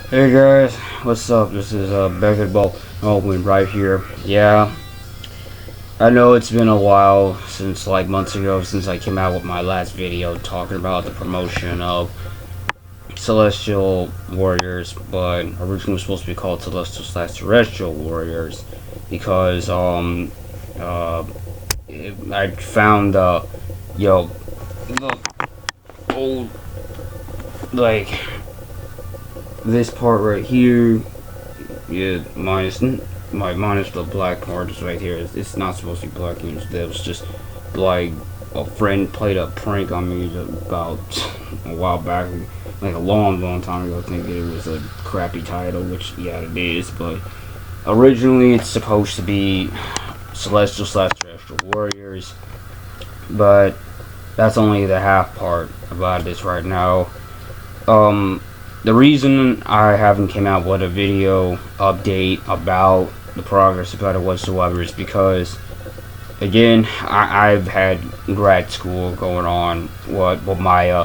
Hey guys, what's up? This is Basketball Owen right here. Yeah, I know it's been a while since like months ago since I came out with my last video talking about the promotion of Celestial Warriors, but originally it was supposed to be called Celestial/Terrestrial Warriors because I found yo the old like this part right here. Yeah, minus the black part is right here. It's not supposed to be black. It was just like a friend played a prank on me about a while back, like a long time ago, thinking it was a crappy title, which yeah it is. But originally it's supposed to be Celestial/Terrestrial Warriors, but that's only the half part about this right now. The reason I haven't came out with a video update about the progress about it whatsoever is because, again, I've had grad school going on with my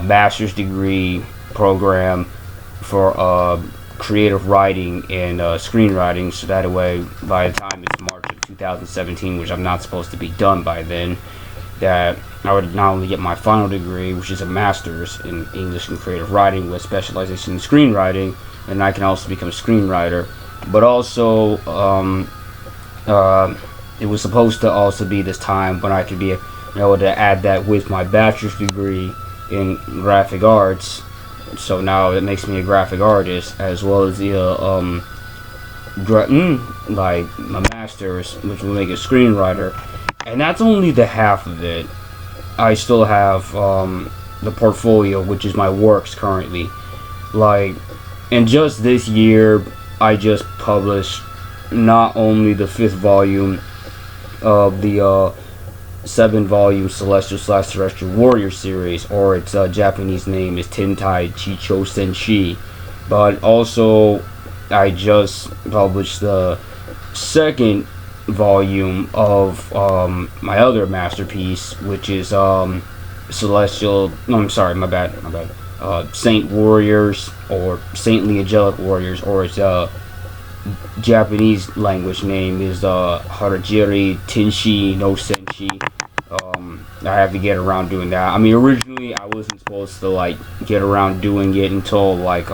master's degree program for creative writing and screenwriting. So that way, by the time it's March of 2017, which I'm not supposed to be done by then, that I would not only get my final degree, which is a master's in English and creative writing with specialization in screenwriting, and I can also become a screenwriter. But also, it was supposed to also be this time when I could be able to add that with my bachelor's degree in graphic arts. So now it makes me a graphic artist as well as the like my master's, which will make a screenwriter. And that's only the half of it. I still have the portfolio, which is my works currently. Like, and just this year, I just published not only the 5th volume of the 7-volume Celestial/Terrestrial Warrior series, or its Japanese name is Tentai Chicho Senshi, but also I just published the 2nd volume of my other masterpiece, which is Celestial. No, I'm sorry, my bad. Saint Warriors, or Saintly Angelic Warriors, or its Japanese language name is Harajiri Tenshi no Senshi. I have to get around doing that. I mean, originally I wasn't supposed to like get around doing it until like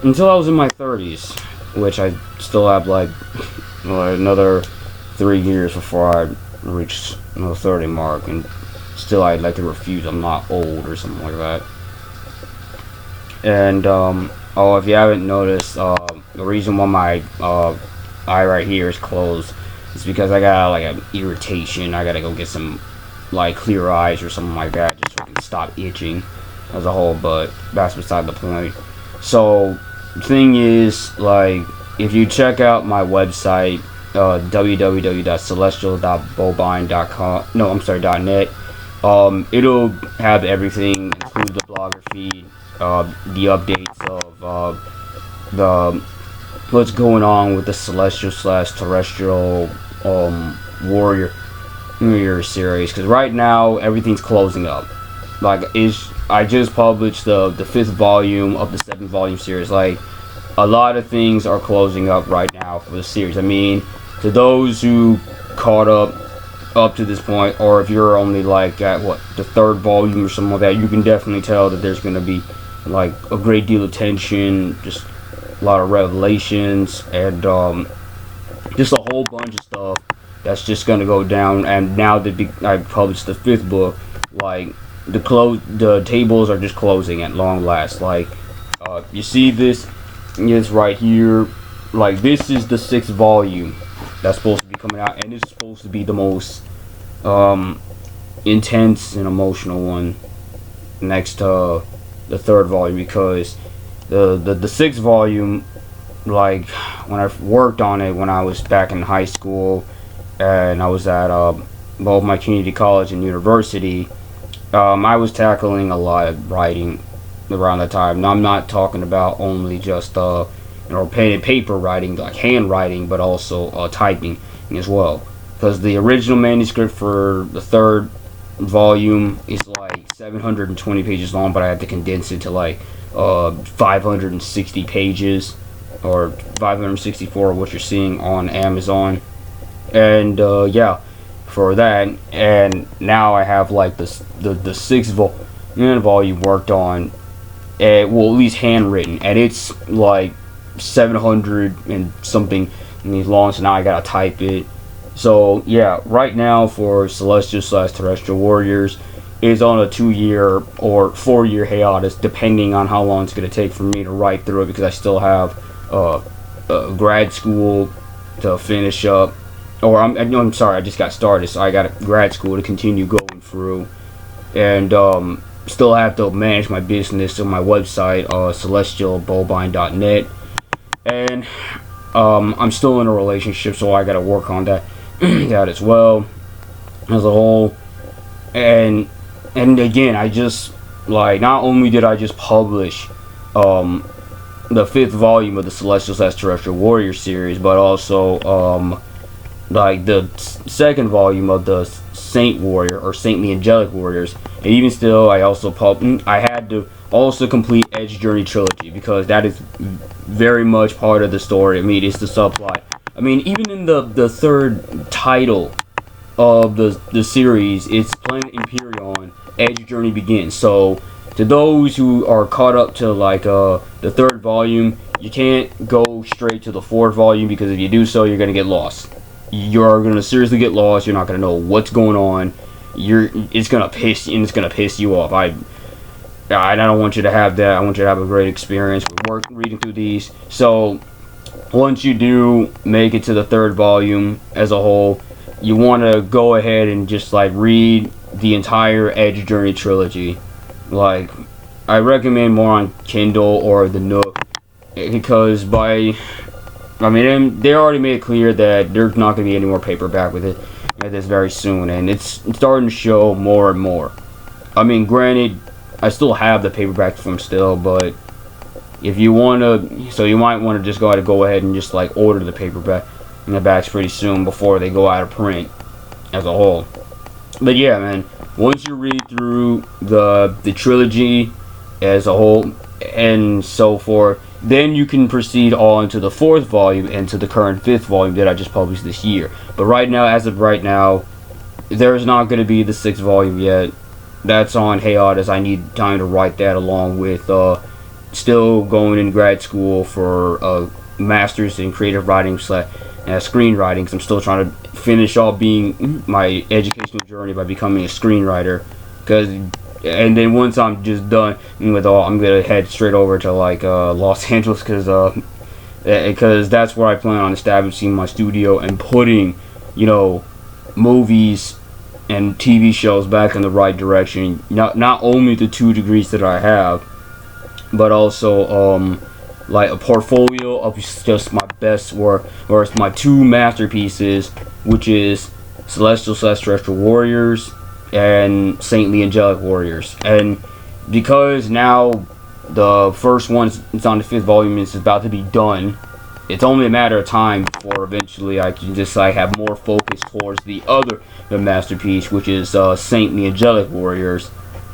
until I was in my 30s, which I still have like another 3 years before I reach the 30 mark, and still I'd like to refuse I'm not old or something like that. And oh, if you haven't noticed, the reason why my eye right here is closed is because I got like an irritation. I gotta go get some like clear eyes or something like that, just so I can stop itching as a whole. But that's beside the point. So thing is, like, if you check out my website, www.celestial.bobine.com, no, I'm sorry, .net, it'll have everything, including the blogger feed, the updates of the what's going on with the Celestial/Terrestrial Warrior series. Because right now everything's closing up. Like, I just published the 5th volume of the 7-volume series. Like, a lot of things are closing up right now for the series. I mean, to those who caught up to this point, or if you're only like at the 3rd volume or something like that, you can definitely tell that there's going to be like a great deal of tension, just a lot of revelations, and just a whole bunch of stuff that's just going to go down. And now that I published the 5th book, like, the tables are just closing at long last. Like, you see this right here, like, this is the 6th volume that's supposed to be coming out, and it's supposed to be the most intense and emotional one next to the 3rd volume, because the 6th volume, like, when I worked on it when I was back in high school and I was at both my community college and university, I was tackling a lot of writing around that time. Now, I'm not talking about only just pen and paper writing, like handwriting, but also typing as well. Because the original manuscript for the 3rd volume is like 720 pages long, but I had to condense it to like 560 pages or 564, what you're seeing on Amazon. And yeah, for that. And now I have like the sixth volume worked on, well, at least handwritten, and it's like 700 and something long, so now I gotta type it. So yeah, right now for Celestial/Terrestrial Warriors is on a 2-year or 4-year hiatus, depending on how long it's gonna take for me to write through it, because I still have grad school to finish up. Or I'm sorry, I just got started, so I got a grad school to continue going through, and still have to manage my business on my website, celestialbovine.net, and I'm still in a relationship, so I got to work on that that as well as a whole. And again, I just, like, not only did I just publish the 5th volume of the Celestial/Terrestrial Warrior series, but also like the 2nd volume of the Saint Warrior or Saintly Angelic Warriors. And even still, I had to also complete Edge Journey Trilogy, because that is very much part of the story. I mean, it's the subplot. I mean, even in the 3rd title of the series, it's Planet Imperion, Edge Journey Begins. So to those who are caught up to like the 3rd volume, you can't go straight to the 4th volume, because if you do so, you're gonna get lost. You're gonna seriously get lost. You're not gonna know what's going on. It's gonna piss you off. I don't want you to have that. I want you to have a great experience with reading through these. So once you do make it to the 3rd volume as a whole, you want to go ahead and just like read the entire Edge Journey trilogy. Like, I recommend more on Kindle or the Nook, because they already made it clear that there's not going to be any more paperback with it this very soon, and it's starting to show more and more. I mean, granted, I still have the paperback from still, but if you want to, so you might want to just go ahead and just like order the paperbacks pretty soon before they go out of print as a whole. But yeah, man, once you read through the trilogy as a whole and so forth, then you can proceed on to the 4th volume and to the current 5th volume that I just published this year. But right now, as of right now, there's not going to be the 6th volume yet. That's on hiatus. I need time to write that, along with still going in grad school for master's in creative writing / screenwriting, because I'm still trying to finish off being my educational journey by becoming a screenwriter. And then once I'm just done with all, I'm gonna head straight over to like Los Angeles, because that's where I plan on establishing my studio and putting, movies and TV shows back in the right direction. Not only the 2 degrees that I have, but also like a portfolio of just my best work, or it's my 2 masterpieces, which is Celestial/Terrestrial Warriors and Saintly Angelic Warriors. And because now the first one is on the 5th volume, is about to be done, it's only a matter of time before eventually I can just like have more focus towards the masterpiece, which is Saintly Angelic Warriors.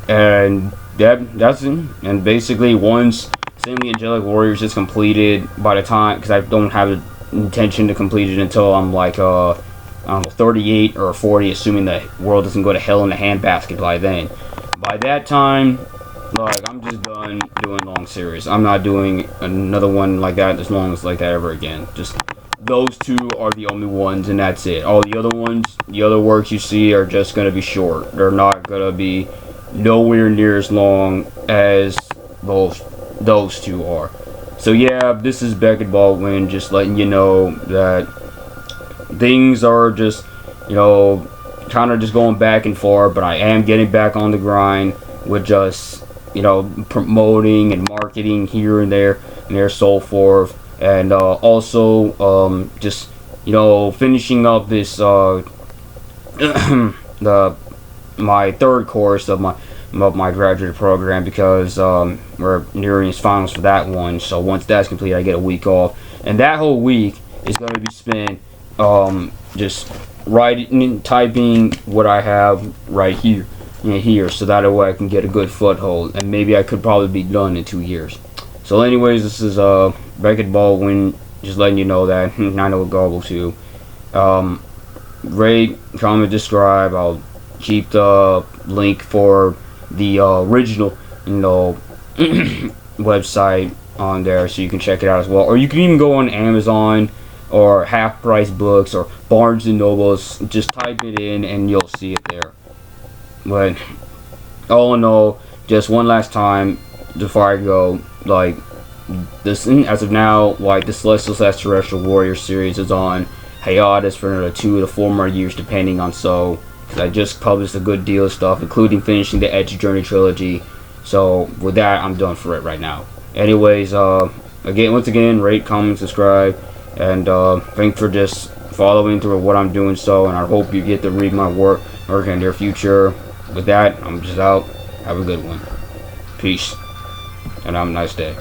And that's it. And basically, once Saintly Angelic Warriors is completed, by the time, because I don't have the intention to complete it until I'm like I don't know, 38 or 40, assuming the world doesn't go to hell in a handbasket by then. By that time, like, I'm just done doing long series. I'm not doing another one like that as long as like that ever again. Just those 2 are the only ones, and that's it. All the other ones, the other works you see, are just gonna be short. They're not gonna be nowhere near as long as those 2 are. So yeah, this is Beckett Baldwin, just letting you know that things are just, kind of just going back and forth, but I am getting back on the grind with just, promoting and marketing here and there, so forth. And also just, finishing up this my 3rd course of my graduate program, because we're nearing its finals for that one. So once that's complete, I get a week off, and that whole week is going to be spent just writing and typing what I have right here in here, so that way I can get a good foothold, and maybe I could probably be done in 2 years. So anyways, this is Beckett Baldwin, just letting you know that. I know Garble too. Rate, comment, describe. I'll keep the link for the original, website on there, so you can check it out as well. Or you can even go on Amazon or Half Price Books or Barnes and Nobles. Just type it in and you'll see it there. But all in all, just one last time before I go, like, this, as of now, like, the Celestial/Terrestrial Warrior series is on hiatus for another 2 to 4 more years, depending on because I just published a good deal of stuff, including finishing the Edge Journey trilogy. So with that, I'm done for it right now. Anyways, once again, rate, comment, subscribe, and thanks for just following through what I'm doing. And I hope you get to read my work in the near future. With that, I'm just out. Have a good one. Peace, and have a nice day.